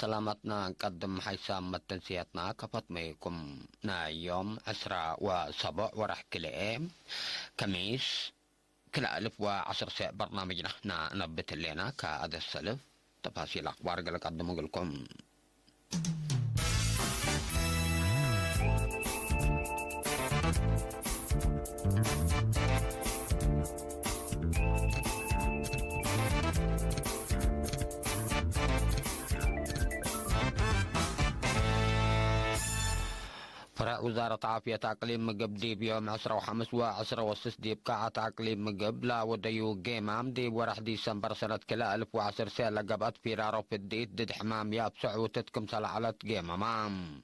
سلامتنا نقدم حيث تنسيتنا كفاطميكم يوم 10 ورح كل ايام كميس كل 1010 ساعة برنامجنا نبت لنا كأدى السلف تفاصيل أخبار قال أقدم لكم. فرع وزارة عافية أقليم مقب ديب يوم 10 و5 ديب قاعة أقليم مقب لا وديو جيمام ديب ورح ديسمبر سنة كلا 1010 سنة لقبت في رارو في الديت دد حمام يابسع وتتكم سلعلت جيمام.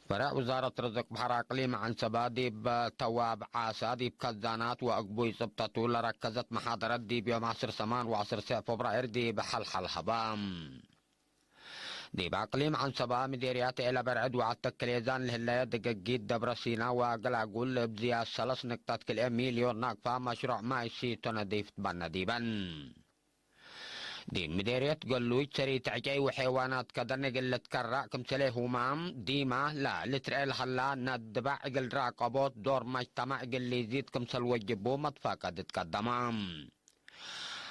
فرع وزارة رزق بحر أقليم عن سبا ديب تواب عاسا ديب كزانات وأقبوي سبتة ركزت محاضرات ديب يوم 10 و10 فبراير ديب حلحل هبام. ديب أقليم عن سبا مديريات إلى برعد وعدتك كليزان الهلاية دقاقيد دبر سينا وقل بزيا 3.1 مليون ناقفة مشروع ماي سيتون ديف تبنى ديبا. دي مديرية قلوي تشري تعجي وحيوانات كدن قلت كرع كمسلي همام ديما لا لترئيل هلا ندبع قل راقبوت دور مجتمع قل يزيد كمسل وجبو مطفاقة تتقدمام.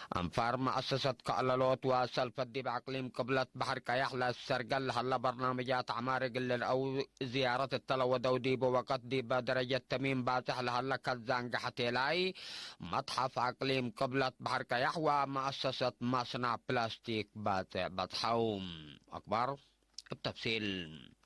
أنفار مؤسسة كألالوت وسلفت دي بعقليم قبلت بحر كيح للسرقل هلا برنامجات عمار قلل أو زيارة التلو دودي بوقت دي بدرجة تميم باتح لهلا كالزانق حتيلاي متحف عقليم قبلت بحر كيح ومؤسسة مصنع بلاستيك باتع بطحوم أكبر التفصيل.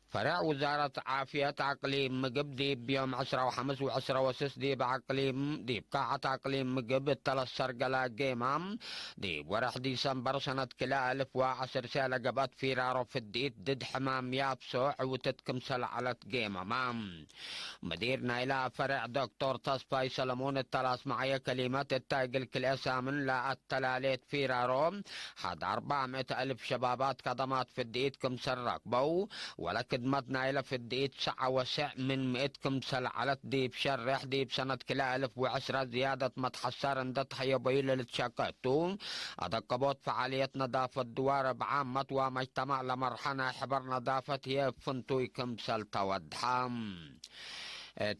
فرع وزارة عافية أقليم مقب ديب بيوم 10 و5 ديب أقليم ديب قاعة أقليم مقب الثلاث سرقلا جيمام ديب ورح ديسمبر سنة كلا 1010 سنة قبت في رارو في الديت دد حمام يابسوع وتتكم سلعلة جيمام. مدير نايلا فرع دكتور تصفاي سلمون الثلاث معي كلمات التاقل كل أسامن لا التلاليت في رارو حد 400,000 شبابات قدمات في الديت كم سرقبو ولكن خدمتنا إلى في الدقيقة 9 من 100 سلعلت ديب شرح ديب سنة كلا 1010 زيادة متحسر اندت حيبويل لتشاكتو أدقبوت فعالية نظافة دوار بعامة ومجتمع لمرحنا حبر نظافة هي فنتوي كمسل تودحام.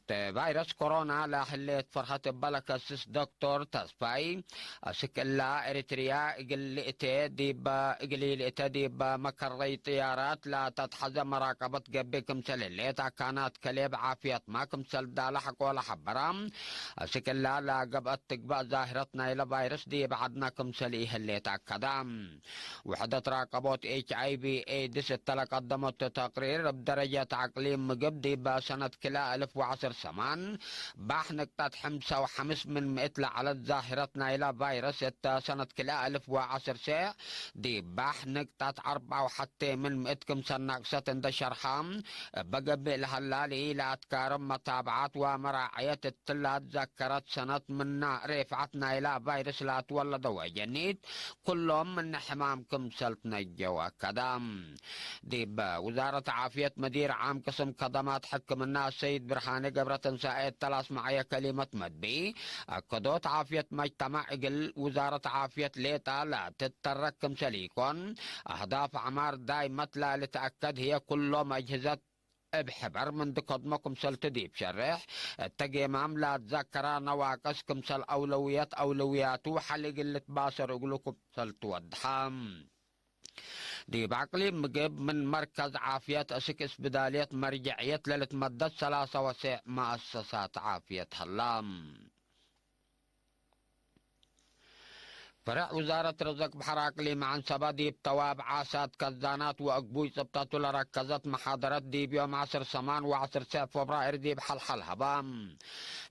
فيروس كورونا لا حليت فرحة بلك السيس دكتور تصفاي سكلا إريتريا قليل ديب مكري طيارات لا تتحزى مراقبة قبكم سلليتا كانت كليب عافية ما كمسل دالة حق ولا حبرام سكلا لا قبت تقبأ ظاهرتنا إلى فيروس ديب عدنا كمسليه الليتا كدام. وحدة راقبوت HIV AIDS قدمت تقرير بدرجة عقليم مقب ديب سنة كلا 1010 سمان باح نقطة 5 من 100 على ظاهرتنا إلى فيروس سنة كلا 1010 ساعة دي باح نقطة 4 وحتى من 100 كمسا ناقصة اندشر حام بقبل هلالي لا تكارم متابعات ومراعية التلات ذكرت سنة من رفعتنا إلى فيروس لا تولد وجنيد كلهم من حمام كمسلت نجوا كدام. دي وزارة عافية مدير عام قسم خدمات حكم الناس سيد برهاني قبرة سائد تلاس معي كلمة مدبي أكدوت عافية مجتمع قل وزارة عافية ليتا لا تترك كمسليكون أهداف عمار دايمة لا لتأكد هي كلهم أجهزة بحبر من دقدمكم سلتدي بشرح التقيمام لا تذكر نواقص كمسل أولويات وحلق اللي تباصر أقولكم سلتودحام. دي بعقلي مقب من مركز عافية أسكس بدالية مرجعية للتمدد 3 مؤسسات عافية هلام. فرع وزارة رزق بحر أقليم عن سبا ديب تواب عاسات كزانات وأقبوي سبتة لركزت محاضرات ديب يوم 10 و10 فبراير ديب حلحل هبام.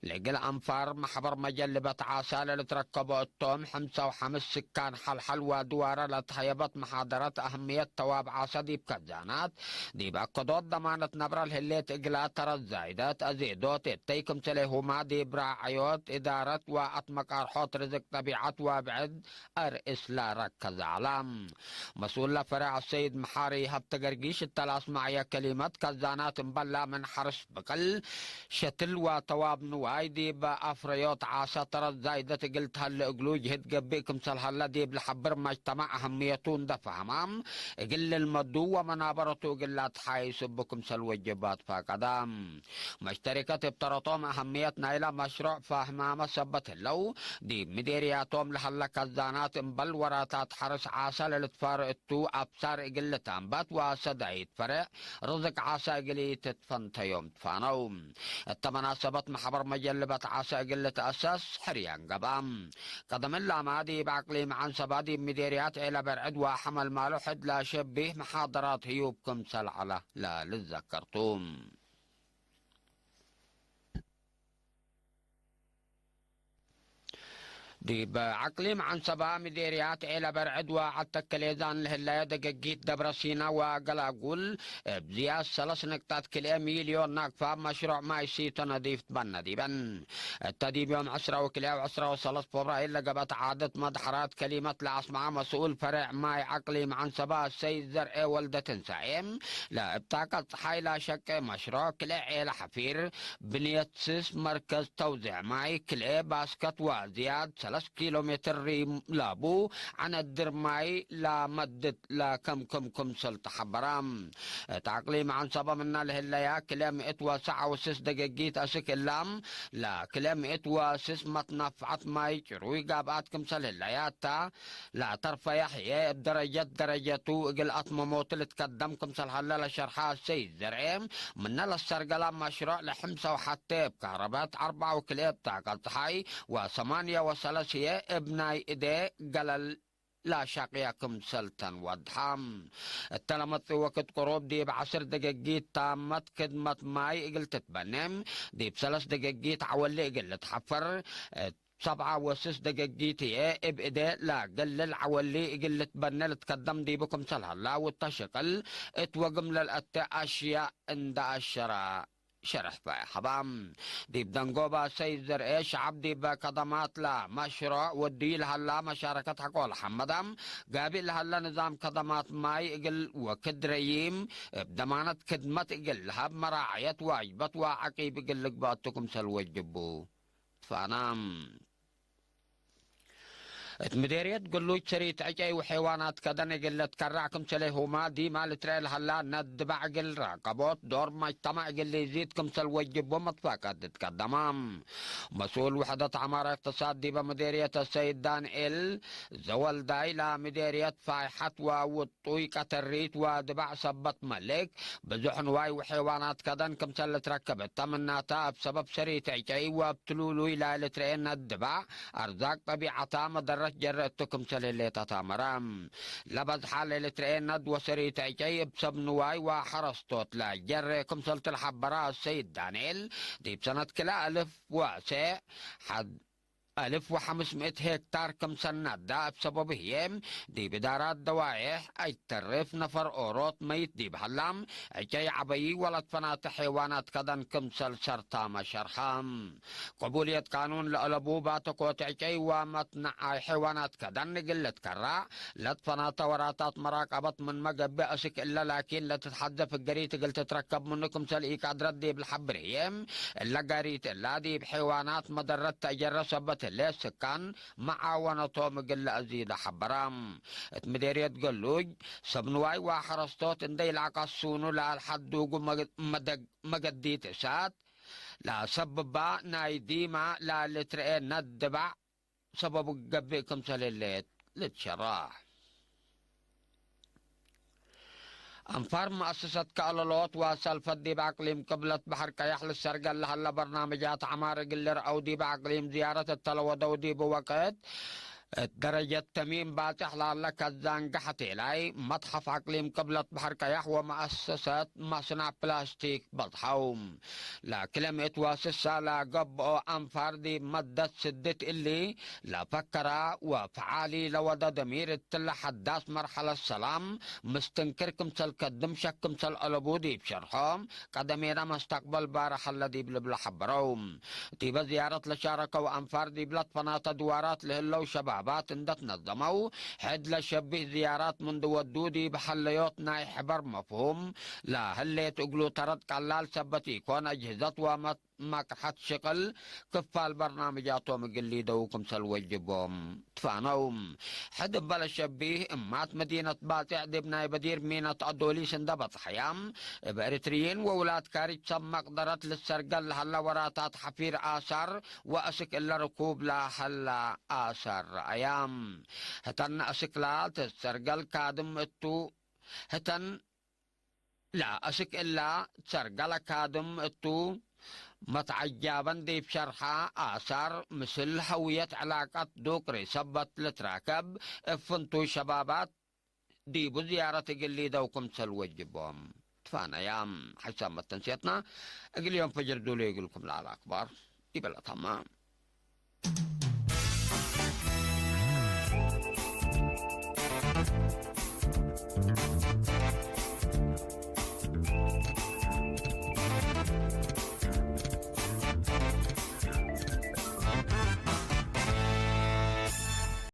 لقل أنفار محبر مجلبة عاسالة لتركبوا التوم 5 سكان حلحل ودوارة لتحيبت محاضرات أهمية تواب عاسا ديب كزانات ديب أقدوت ضمانة نبرة الهليت إقلات ترى الزايدات أزيدوت التيكم سليهما ديب راعيوت إدارة وأطمق أرحوت رزق طبيعة وابعد أرئيس لا ركز علام مسؤول لفرع السيد محاري هبت قرقيش التلاس معي كلمة كزانات مبلا من حرس بقل شتل وتواب نوايدي بأفريوت عاشطرة زايدة قلت هل اقلو جهد قبيكم سلحلا دي بالحبر ما اجتمع أهميتون دفهمام قل المدو ومنابرته قلات حايس بكم سلوجبات فاقدام مشتركة ابترطوم أهميتنا إلى مشروع فاهمام سبت اللو دي مديرياتهم لحلا كزانات مبل وراتات حرس عاسا للتفار اتو أبصار قلة أنبات وسدعيد فرع رزق عاسا قلية تفنت يوم تفانو التمناسبت محبر مجلبة عاسا قلة أساس حريان قبام قدم الله مادي بعقلي عن سبادي مديريات إلى برعد وحمل مالو حد لا شبه محاضرات هيوبكم سلعلة لا للذكرتوم دي بعقلي عن سبا مديريات إلى برعد وعتك كليزان لهلا دقيقيت دبرسينا وقلاقول بزياس 3 مليون ناقفة مشروع ما يسيط نظيف تبنى ديبن التديب يوم 10 و10 و3 فبراير لقبت عادة مدحرات كلمة لأسمع مسؤول فرع ماي عقلي عن سبا السيد زرع ولدة تنسعيم لا ابتاكت حي لا شك مشروع كلا إلى حفير بنية سيس مركز توزيع ماي كلا باسكت وزياد 3 كيلومتر لابو عن الدرماي لا مدت لا كم سلط حبرام تعقليم عن صبا منا لهلايا كلام اتوا ساعة وسس دقيقيت اسك اللام لا كلام اتوا سس متنفعت ماي روي قابات كمسل هلاياتا لا ترفع يحيى درجته اقل اطمموت اللي تقدم كمسل هلا شرحها السيد زرعيم منا للسرقلة مشروع لحمسة وحتى بكهربات 4 وكلاب طاقة حي و8 و3 ابناي إيدي قلل لا شاقيكم سلطن وضحام التلمت وقت قروب دي ب10 دقيقيت تامت خدمة ماي قلت تبنم دي ب3 دقيقيت عولي قلت حفر 7 و6 دقيقيت اب إيدي لا قلل عولي قلت بنل تقدم دي بكم سلها لا والتشقل اتوقم للأتى أشياء عند الشراء شرح بقى حبام دي بدنقوبة سيزر ايش عبدي بقدمات لا مشروع ودي لهلا مشاركة حقول حمدام قابل لهلا نظام قدمات ماي اقل وكدريم بدمانة خدمة اقل هب مراعية واجبت وعقيب اقل لقباتكم سلوجبو فانام مديرية قلوج سريت عجي وحيوانات كدن قلت كراكم سليهما دي مال تريل هلا ندبع قل راقبوت دور مجتمع قل يزيدكم سلوجب ومطفاقات تتقدمام مسؤول وحدة عمارة اقتصاد دي بمديرية السيد دانيل زول دايلا مديرية فايحة ووطوي كتريت ودبع سبت ملك بزحن واي وحيوانات كدن كم سل تركبت تمناتا بسبب سريت عجي وابتلولو الى ترين الدبع ارزاق طبيعتا مدر جرأتكم سليلي تتامرام لبد حال لترين ند وسري تعجيب سبنواي وحرستوت لا جرأكم سلت الحبراء السيد دانيل دي بسنة كلا 1000 واسع حد 1500 هكتار كم سنة دا بسبب هيم دي بدارات دوايح اي ترف نفر اوروت ميت دي بحلام اجي عبي ولد فنات حيوانات كدن كم سل شرطام شرحام قبولية قانون لألبو باتكوت اجي ومتنع حيوانات كدن قلت كرا لت فنات وراتات مراقبة من مقب اسك الا لكن لا تتحدى في القريت قلت تركب منكم سل ايك ادرد دي بالحبر هيم الا قريت الا دي بحيوانات مدرت تأجر سبت اللي سكان معاونتهم قل أزيد حبرام مديرية قلوج سبنواي وحرستوت اندي العقصونو لا الحد مقديت سات لا سببا نايديما لا لترئين ندبع سبب قبيكم سليليت لتشراح أنفار مؤسسة كالولوت وسلفت دي بعقليم قبلت بحر كيح للسرقل لهلا برنامجات عمار قلر أو دي بعقليم زيارة التلوة ودي بوقت درجة تميم باتح لك الزنقحة إلي متحف عقليم قبلة بحر كيح ومؤسسة مصنع بلاستيك بضحوم لا كلمة واسسة لا قب أو أنفار دي مدة سدت اللي لا فكرة وفعالي لودا دمير التل حداث مرحلة السلام مستنكركم سل كدمشكم سل ألبودي بشرحهم قدمينا مستقبل بارح الذي بلبل حبروم دي بزيارة لشاركة وأنفار دي بلد فناطة دوارات لهلو شباب شبابات اندت نظموا حد لشبه زيارات منذ ودودي بحليوت ناي حبر مفهوم لا هلي تقلو ترد قلال سبتي كون أجهزة ما كحت شغل كفال برنامجاتهم اللي دوكم سلوجبهم تفانوم حد بلا شبيه امات مدينة باتع دبناي بدير مينة أدولي سندبت حيام باريتريين وولاد كاري تسمى قدرت للسرقل هلا وراتات حفير آثار وأسك إلا ركوب لا هلا آثار أيام هتن أسكلات السرقل كادم اتو هتن لا أسك إلا سرقل كادم اتو متعجبا دي بشرحة آثار مثل هوية علاقات دوكري سبت لتراكب افنتو شبابات دي بزيارة قلي دوكم سلوجبهم تفانا يام حسام التنسيتنا اقل يوم فجر دولي يقولكم لا الأكبر دي بلا تمام